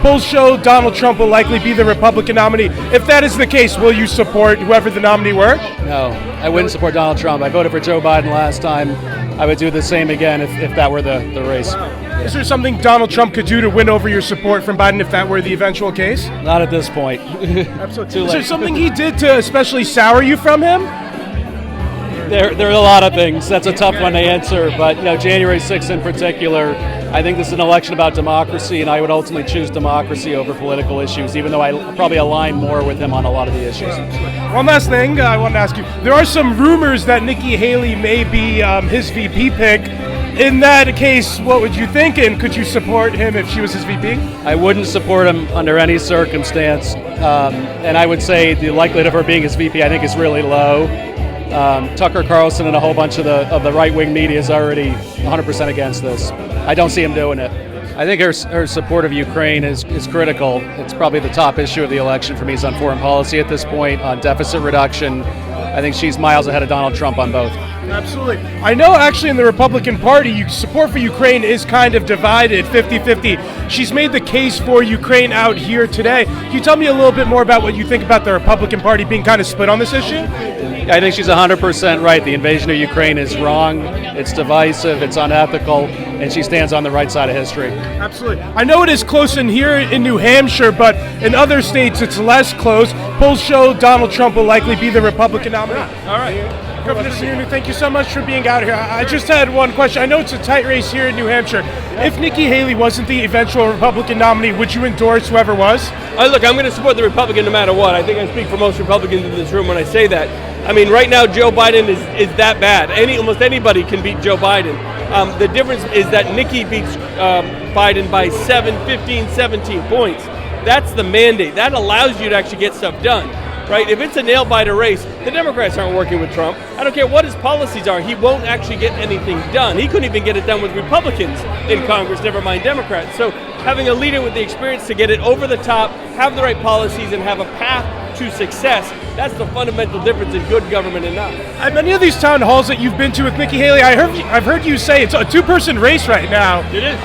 polls show Donald Trump will likely be the Republican nominee. If that is the case, will you support whoever the nominee were? No, I wouldn't support Donald Trump. I voted for Joe Biden last time. I would do the same again if that were the race. Wow. Yeah. Is there something Donald Trump could do to win over your support from Biden if that were the eventual case? Not at this point. Absolutely. Is there something he did to especially sour you from him? There are a lot of things. That's a tough one to answer, but January 6th in particular, I think this is an election about democracy, and I would ultimately choose democracy over political issues, even though I probably align more with him on a lot of the issues. One last thing I wanted to ask you. There are some rumors that Nikki Haley may be his VP pick. In that case, what would you think, and could you support him if she was his VP? I wouldn't support him under any circumstance, and I would say the likelihood of her being his VP I think is really low. Tucker Carlson and a whole bunch of the right-wing media is already 100% against this. I don't see him doing it. I think her support of Ukraine is critical. It's probably the top issue of the election for me is on foreign policy at this point, on deficit reduction. I think she's miles ahead of Donald Trump on both. Absolutely. I know actually in the Republican Party, support for Ukraine is kind of divided, 50-50. She's made the case for Ukraine out here today. Can you tell me a little bit more about what you think about the Republican Party being kind of split on this issue? I think she's 100% right. The invasion of Ukraine is wrong, it's divisive, it's unethical, and she stands on the right side of history. Absolutely. I know it is close in here in New Hampshire, but in other states it's less close. Polls show Donald Trump will likely be the Republican nominee. All right. Governor Sununu, thank you so much for being out here. I just had one question. I know it's a tight race here in New Hampshire. If Nikki Haley wasn't the eventual Republican nominee, would you endorse whoever was? Look, I'm going to support the Republican no matter what. I think I speak for most Republicans in this room when I say that. I mean, right now, Joe Biden is that bad. Almost anybody can beat Joe Biden. The difference is that Nikki beats Biden by 15, 17 points. That's the mandate. That allows you to actually get stuff done. Right? If it's a nail-biter race, the Democrats aren't working with Trump. I don't care what his policies are. He won't actually get anything done. He couldn't even get it done with Republicans in Congress, never mind Democrats. So having a leader with the experience to get it over the top, have the right policies, and have a path to success, that's the fundamental difference in good government and not. At many of these town halls that you've been to with Nikki Haley, I've heard you say it's a two-person race right now. It is.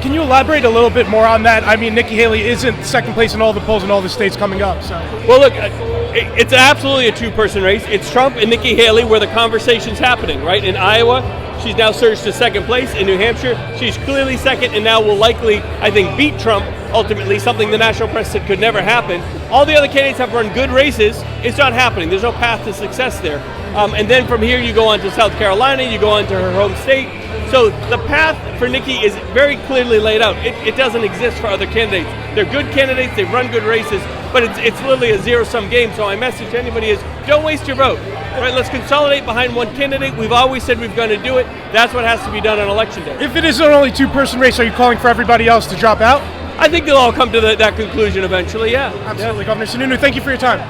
Can you elaborate a little bit more on that? I mean, Nikki Haley isn't second place in all the polls in all the states coming up. So. Well, look, it's absolutely a two-person race. It's Trump and Nikki Haley where the conversation's happening, right? In Iowa, she's now surged to second place. In New Hampshire, she's clearly second and now will likely, I think, beat Trump ultimately, something the national press said could never happen. All the other candidates have run good races. It's not happening. There's no path to success there. And then from here, you go on to South Carolina, you go on to her home state. So the path for Nikki is very clearly laid out. It doesn't exist for other candidates. They're good candidates, they've run good races, but it's literally a zero-sum game. So my message to anybody is, don't waste your vote. Right, let's consolidate behind one candidate. We've always said we're going to do it. That's what has to be done on Election Day. If it is an only two-person race, are you calling for everybody else to drop out? I think they'll all come to that conclusion eventually, yeah. Absolutely. Yeah. Governor Sununu, thank you for your time.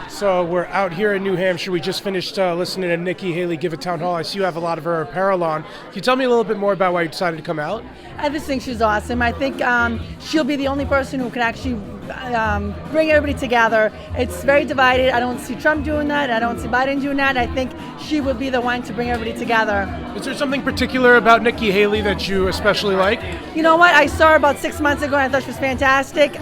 So we're out here in New Hampshire. We just finished listening to Nikki Haley give a town hall. I see you have a lot of her apparel on. Can you tell me a little bit more about why you decided to come out? I just think she's awesome. I think she'll be the only person who can actually bring everybody together. It's very divided. I don't see Trump doing that. I don't see Biden doing that. I think she would be the one to bring everybody together. Is there something particular about Nikki Haley that you especially like? You know what? I saw her about 6 months ago and I thought she was fantastic.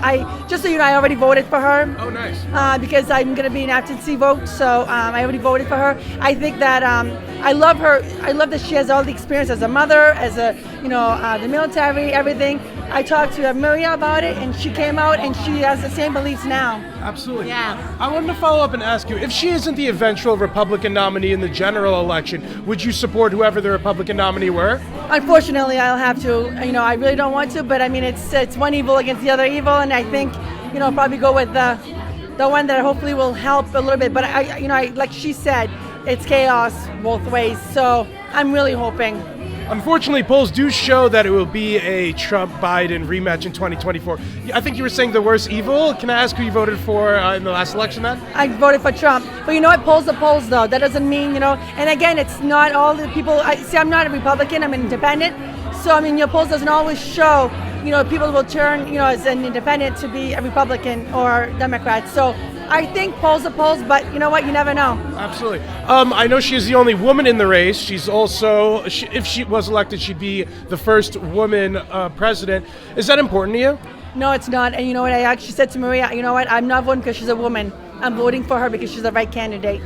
Just so you know, I already voted for her. Oh, nice. Because I'm going to be an absentee vote, so I already voted for her. I think that I love her. I love that she has all the experience as a mother, as the military, everything. I talked to Maria about it, and she came out, and she has the same beliefs now. Absolutely. Yeah. I wanted to follow up and ask you, if she isn't the eventual Republican nominee in the general election, would you support whoever the Republican nominee were? Unfortunately, I'll have to. I really don't want to, but I mean, it's one evil against the other evil, and I think, probably go with the one that hopefully will help a little bit. But I like she said, it's chaos both ways. So I'm really hoping. Unfortunately, polls do show that it will be a Trump-Biden rematch in 2024. I think you were saying the worst evil. Can I ask who you voted for in the last election then? I voted for Trump. But you know what? Polls are polls, though. That doesn't mean, and again, it's not all the people. I'm not a Republican. I'm an independent. So, your polls doesn't always show, people will turn, as an independent to be a Republican or Democrat. So I think polls are polls, but you know what? You never know. Absolutely. I know she is the only woman in the race. She's also, if she was elected, she'd be the first woman president. Is that important to you? No, it's not. And you know what? I actually said to Maria, you know what? I'm not voting because she's a woman. I'm voting for her because she's the right candidate.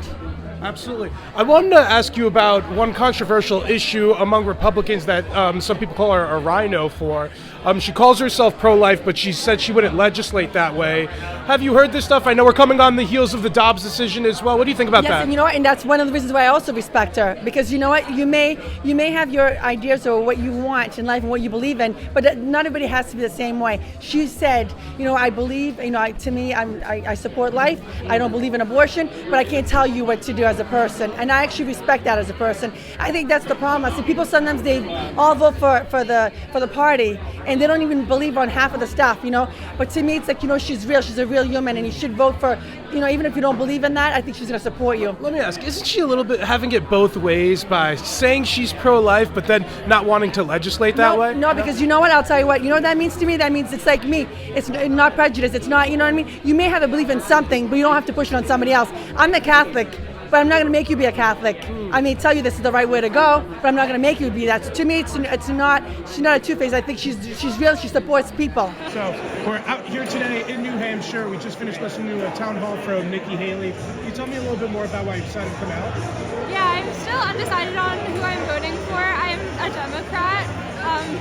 Absolutely. I wanted to ask you about one controversial issue among Republicans that some people call her a rhino for. She calls herself pro-life, but she said she wouldn't legislate that way. Have you heard this stuff? I know we're coming on the heels of the Dobbs decision as well. What do you think about Yes, that? and you know what? And that's one of the reasons why I also respect her, because you know what? You may have your ideas or what you want in life and what you believe in, but not everybody has to be the same way. She said, you know, I believe, you know, to me, I support life. I don't believe in abortion, but I can't tell you what to do as a person, and I actually respect that as a person. I think that's the problem. I see people sometimes they all vote for the party, and they don't even believe on half of the stuff, you know. But to me, it's like, you know, she's real. She's a real human, and you should vote for, you know, even if you don't believe in that. I think she's going to support you. Let me ask, isn't she a little bit having it both ways by saying she's pro-life, but then not wanting to legislate that way? No, because you know what? I'll tell you what. You know what that means to me? That means it's like me. It's not prejudice. It's not, you know what I mean? You may have a belief in something, but you don't have to push it on somebody else. I'm a Catholic, but I'm not going to make you be a Catholic. I may tell you this is the right way to go, but I'm not going to make you be that. So to me, it's not. She's not a two-faced. I think she's real. She supports people. So we're out here today in New Hampshire. We just finished listening to a town hall from Nikki Haley. Can you tell me a little bit more about why you decided to come out? Yeah, I'm still undecided on who I'm voting for. I'm a Democrat,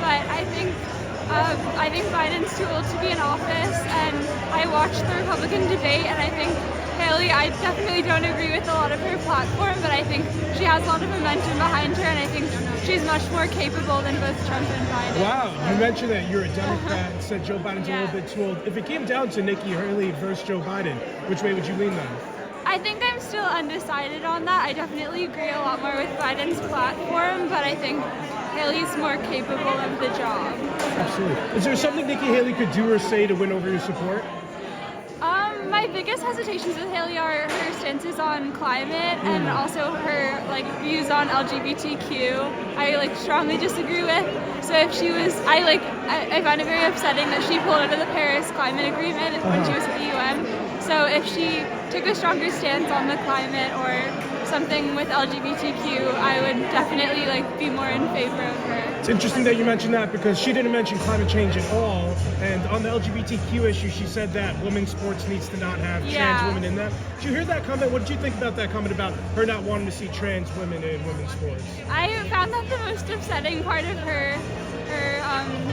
but I think Biden's too old to be in office, and I watched the Republican debate, and I think Haley, I definitely don't agree with a lot of her platform, but I think she has a lot of momentum behind her, and I think she's much more capable than both Trump and Biden. Wow, you mentioned that you're a Democrat and said Joe Biden's a little bit too old. If it came down to Nikki Haley versus Joe Biden, which way would you lean then? I think I'm still undecided on that. I definitely agree a lot more with Biden's platform, but I think Haley's more capable of the job. Absolutely. Is there something Nikki Haley could do or say to win over your support? My biggest hesitations with Haley are her stances on climate and also her views on LGBTQ. I strongly disagree with. So if she was, I find it very upsetting that she pulled out of the Paris Climate Agreement when she was at the UN. So if she took a stronger stance on the climate or something with LGBTQ, I would definitely be more in favor of her. It's interesting that you mentioned that because she didn't mention climate change at all. And on the LGBTQ issue, she said that women's sports needs to not have trans women in them. Did you hear that comment? What did you think about that comment about her not wanting to see trans women in women's sports? I found that the most upsetting part of her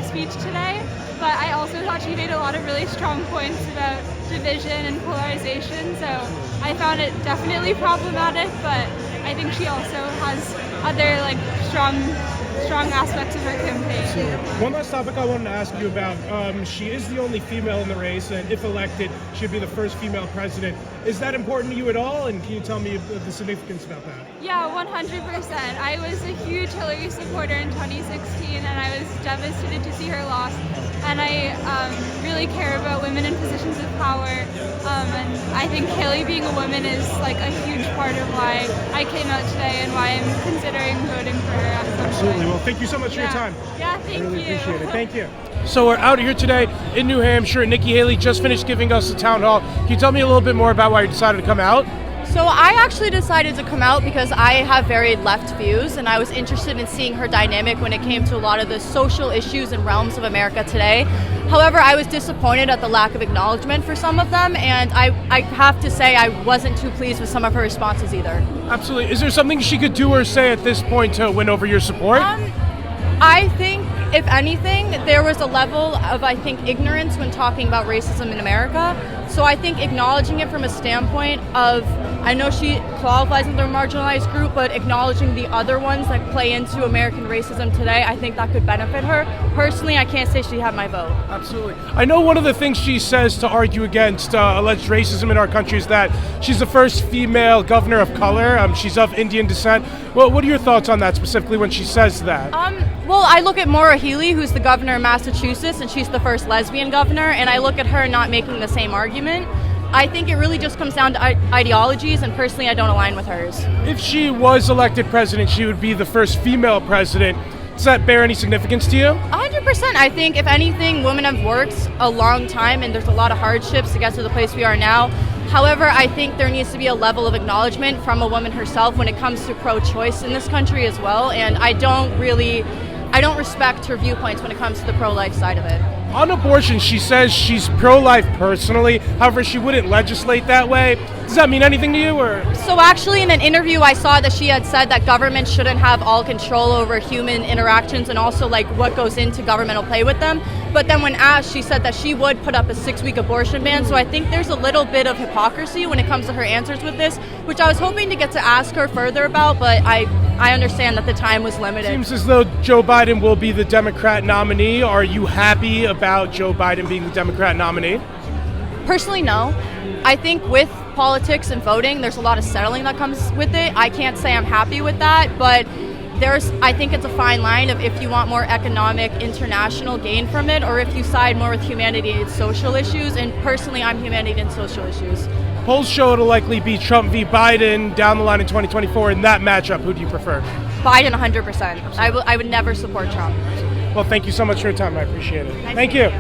speech today, but I also thought she made a lot of really strong points about division and polarization, so I found it definitely problematic, but I think she also has other strong aspects of her campaign. One last topic I wanted to ask you about. She is the only female in the race, and if elected, she'd be the first female president. Is that important to you at all, and can you tell me the significance about that? Yeah, 100%. I was a huge Hillary supporter in 2016, and I was devastated to see her loss. And I really care about women in positions of power, and I think Haley being a woman is a huge part of why I came out today and why I'm considering voting for her at some Absolutely. point. Well, thank you so much for your time. Yeah, thank you. I really appreciate it. Thank you. So we're out here today in New Hampshire. Nikki Haley just finished giving us the town hall. Can you tell me a little bit more about why you decided to come out? So I actually decided to come out because I have very left views, and I was interested in seeing her dynamic when it came to a lot of the social issues and realms of America today. However, I was disappointed at the lack of acknowledgement for some of them, and I have to say I wasn't too pleased with some of her responses either. Absolutely. Is there something she could do or say at this point to win over your support? I think, if anything, there was a level of, ignorance when talking about racism in America. So I think acknowledging it from a standpoint of, I know she qualifies in the marginalized group, but acknowledging the other ones that play into American racism today, I think that could benefit her. Personally, I can't say she had my vote. Absolutely. I know one of the things she says to argue against alleged racism in our country is that she's the first female governor of color. She's of Indian descent. Well, what are your thoughts on that, specifically when she says that? Well, I look at Maura Healey, who's the governor of Massachusetts, and she's the first lesbian governor, and I look at her not making the same argument. I think it really just comes down to ideologies, and personally, I don't align with hers. If she was elected president, she would be the first female president. Does that bear any significance to you? 100%. I think, if anything, women have worked a long time, and there's a lot of hardships to get to the place we are now. However, I think there needs to be a level of acknowledgement from a woman herself when it comes to pro-choice in this country as well, and I don't respect her viewpoints when it comes to the pro-life side of it. On abortion, she says she's pro-life personally. However, she wouldn't legislate that way. Does that mean anything to you, or? So actually in an interview I saw that she had said that government shouldn't have all control over human interactions and also like what goes into governmental play with them. But then when asked, she said that she would put up a 6-week abortion ban. So I think there's a little bit of hypocrisy when it comes to her answers with this, which I was hoping to get to ask her further about, but I understand that the time was limited. Seems as though Joe Biden will be the Democrat nominee. Are you happy about Joe Biden being the Democrat nominee? Personally, no. I think with politics and voting, there's a lot of settling that comes with it. I can't say I'm happy with that, but I think it's a fine line of if you want more economic international gain from it or if you side more with humanity and social issues, and personally I'm humanity and social issues. Polls show it'll likely be Trump v. Biden down the line in 2024. In that matchup, who do you prefer? Biden 100%. I would never support Trump. Well, thank you so much for your time. I appreciate it. Thank you.